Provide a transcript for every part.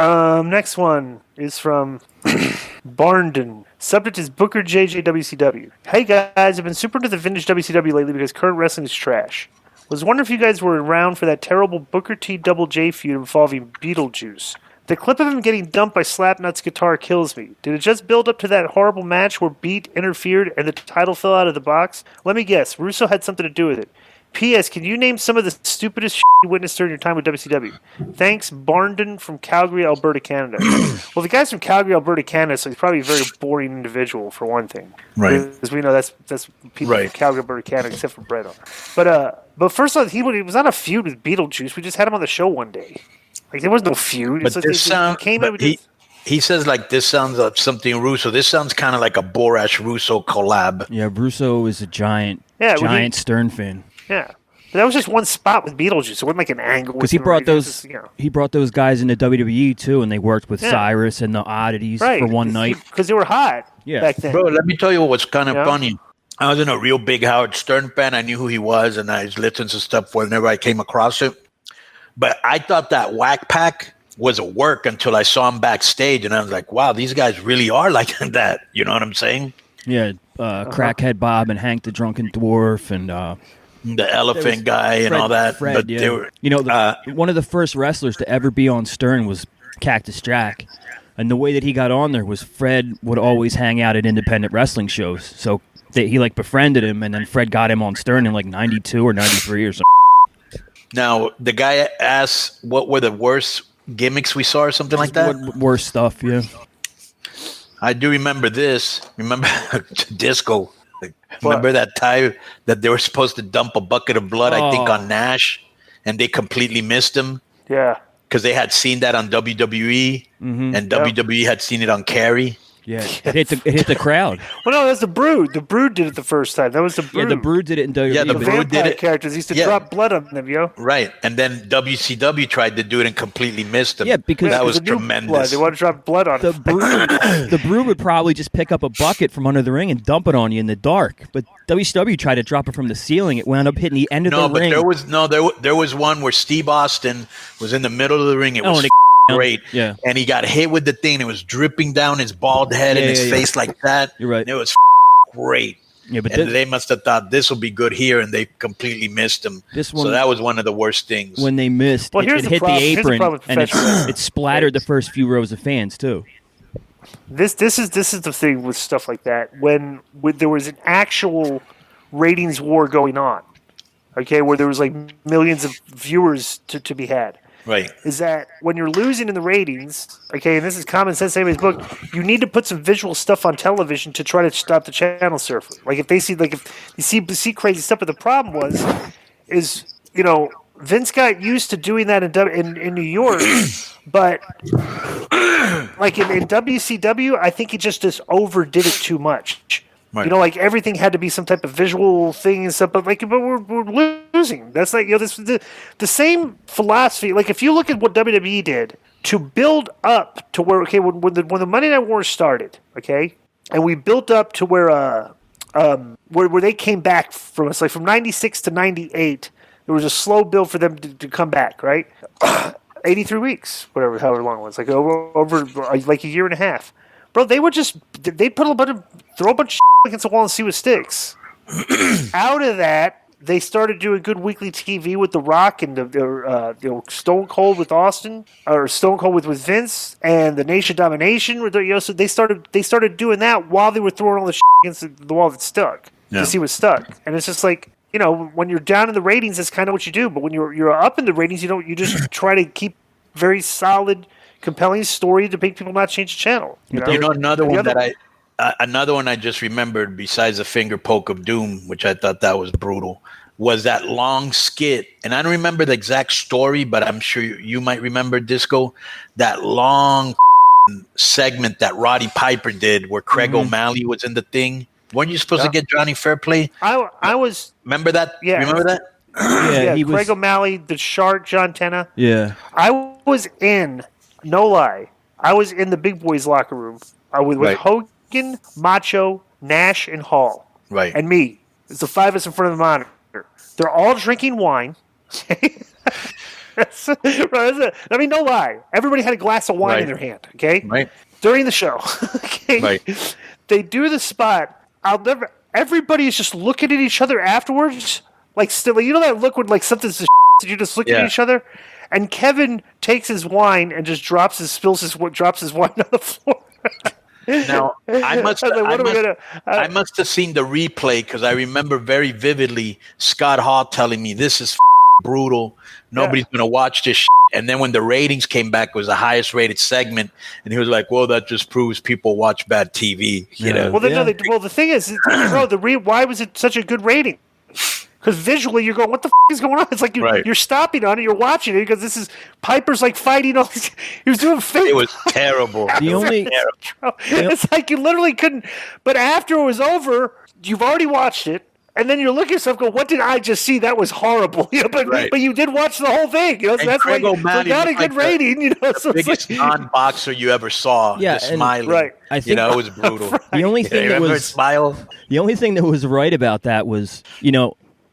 Next one is from Barnden. Subject is Booker JJ WCW. Hey guys, I've been super into the vintage WCW lately because current wrestling is trash. Was wondering if you guys were around for that terrible Booker T Double J feud involving Beetlejuice. The clip of him getting dumped by Slapnut's guitar kills me. Did it just build up to that horrible match where Beat interfered and the title fell out of the box? Let me guess, Russo had something to do with it. P.S. Can you name some of the stupidest shit you witnessed during your time with WCW? Thanks, Barnden from Calgary, Alberta, Canada. Well, the guy's from Calgary, Alberta, Canada, so he's probably a very boring individual, for one thing. Right. Because we know that's people from Calgary, Alberta, Canada, except for Brett. But first off, he was not a feud with Beetlejuice. We just had him on the show one day. Like, there was no feud. But he says, like, this sounds like something Russo. This sounds kind of like a Borash-Russo collab. Yeah, Russo is a giant Stern fan. Yeah, but that was just one spot with Beetlejuice. It wasn't like an angle. Because he brought those guys into WWE too, and they worked with Cyrus and the Oddities for one night because they were hot. Back then. Bro, let me tell you what was kind of funny. I wasn't a real big Howard Stern fan. I knew who he was, and I listened to stuff whenever I came across it. But I thought that X-Pac was a work until I saw him backstage, and I was like, "Wow, these guys really are like that." You know what I'm saying? Yeah, Crackhead Bob and Hank the Drunken Dwarf and. The elephant guy and all that. Fred, but yeah. they were, one of the first wrestlers to ever be on Stern was Cactus Jack. And the way that he got on there was Fred would always hang out at independent wrestling shows. So he befriended him, and then Fred got him on Stern in like 92 or 93 or something. Now, the guy asked what were the worst gimmicks we saw or something like that? Worst stuff, yeah. I do remember this. Remember Disco. Remember that time that they were supposed to dump a bucket of blood, I think, on Nash, and they completely missed him? Yeah. Because they had seen that on WWE, and WWE had seen it on Carrie. Yeah, it hit the crowd. Well, no, that's the Brood. The Brood did it the first time. That was the Brood. Yeah, the Brood did it in WWE. Yeah, the Brood did it. Characters used to drop blood on them, yo. Right, and then WCW tried to do it and completely missed them. Yeah, because that was tremendous. Blood. They wanted to drop blood on the Brood. The Brood would probably just pick up a bucket from under the ring and dump it on you in the dark. But WCW tried to drop it from the ceiling. It wound up hitting the end of the ring. There was one where Steve Austin was in the middle of the ring. It was great. Yeah. And he got hit with the thing. It was dripping down his bald head and his face like that. You're right. It was great. Yeah, but they must have thought this will be good here, and they completely missed him. So that was one of the worst things. When they missed, it hit the apron and it splattered the first few rows of fans too. This is the thing with stuff like that. When there was an actual ratings war going on, okay, where there was like millions of viewers to be had. Right. Is that when you're losing in the ratings, okay, and this is common sense in anybody's book, you need to put some visual stuff on television to try to stop the channel surfer. Like if you see crazy stuff, but the problem is Vince got used to doing that in New York, but like in WCW, I think he just overdid it too much. Right. Like everything had to be some type of visual thing and stuff, but we're losing. That's like this the same philosophy. Like if you look at what WWE did to build up to where when the Monday Night War started, okay, and we built up to where they came back from us, like from 96 to 98, there was a slow build for them to come back, right? 83 weeks, however long it was, like over like a year and a half. Bro, they'd throw a bunch of shit against the wall and see what sticks. Out of that, they started doing good weekly TV with The Rock and Stone Cold with Austin, or Stone Cold with Vince, and the Nation Domination. So they started doing that while they were throwing all the shit against the wall that stuck to see what stuck. And it's just like, when you're down in the ratings, that's kind of what you do. But when you're up in the ratings, you just try to keep very solid, compelling story to make people not change the channel. Another one I just remembered besides the finger poke of doom, which I thought that was brutal, was that long skit. And I don't remember the exact story, but I'm sure you might remember, Disco, that long segment that Roddy Piper did where Craig O'Malley was in the thing. Weren't you supposed to get Johnny Fairplay? I was. Remember that? Yeah. Remember that? Yeah, Craig O'Malley, the Shark, John Tenna. Yeah. I was in, no lie, I was in the big boys' locker room with Hogan, Macho, Nash, and Hall. Right. And me. It's the five of us in front of the monitor. They're all drinking wine. I mean, no lie. Everybody had a glass of wine in their hand. Okay, Right. during the show. Okay, Right. they do the spot. Everybody is just looking at each other afterwards, like still. You know that look when like something's just you just look at each other. And Kevin takes his wine and just drops his wine on the floor. Now I must like, I must have seen the replay because I remember very vividly Scott Hall telling me this is brutal. Nobody's gonna watch this. And then when the ratings came back, it was the highest rated segment, and he was like, "Well, that just proves people watch bad TV." You know? Well, the thing is, bro, why was it such a good rating? Because visually, you're going, "What the is going on?" It's like you're stopping on it, you're watching it because this is Piper's like fighting all these. He was doing fake. It was terrible. It's like you literally couldn't. But after it was over, you've already watched it. And then you're looking at yourself, go, "What did I just see? That was horrible." You know, but you did watch the whole thing. You know, so that's why you got a good rating. You know, the biggest non-boxer you ever saw. Yeah, just smiling. I think it was brutal. The only thing that was smile. The only thing that was right about that was,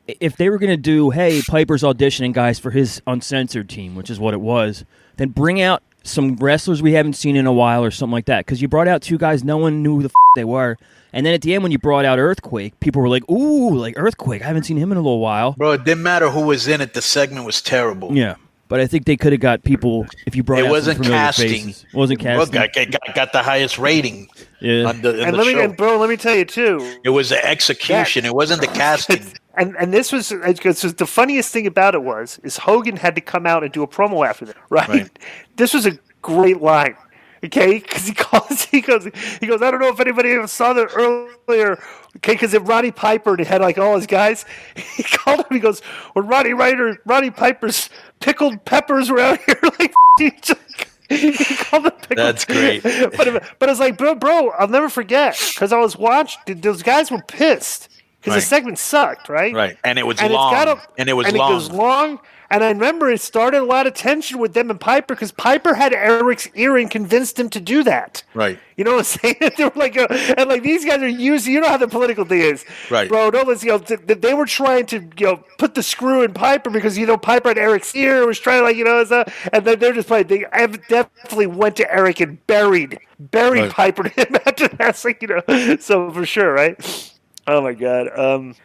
if they were going to do, hey, Piper's auditioning guys for his uncensored team, which is what it was, then bring out some wrestlers we haven't seen in a while or something like that. Because you brought out two guys no one knew who the they were. And then at the end, when you brought out Earthquake, people were like, "Ooh, like Earthquake! I haven't seen him in a little while." Bro, it didn't matter who was in it. The segment was terrible. Yeah, but I think they could have got people if you brought. It out wasn't some familiar casting. faces. It wasn't casting. Look, got the highest rating. Yeah, let me tell you too. It was the execution. It wasn't the casting. And this was the funniest thing about it is Hogan had to come out and do a promo after that, right? This was a great line. Okay, because he goes, I don't know if anybody ever saw that earlier. Okay, because if Roddy Piper had like all his guys, he called him. He goes, "When Roddy Piper's pickled peppers were out here," like he called them pickled. That's great. But it's like, bro, I'll never forget because I was watching. Those guys were pissed because the segment sucked, right? Right, and it was long. It was long. And I remember it started a lot of tension with them and Piper because Piper had Eric's ear and convinced him to do that. Right. You know what I'm saying? They were like, and like these guys are using. You know how the political thing is, right? Bro, no, they were trying to put the screw in Piper because Piper had Eric's ear, was trying to and then they're just playing. They definitely went to Eric and buried Piper to him after that. Like, so for sure, right? Oh my God.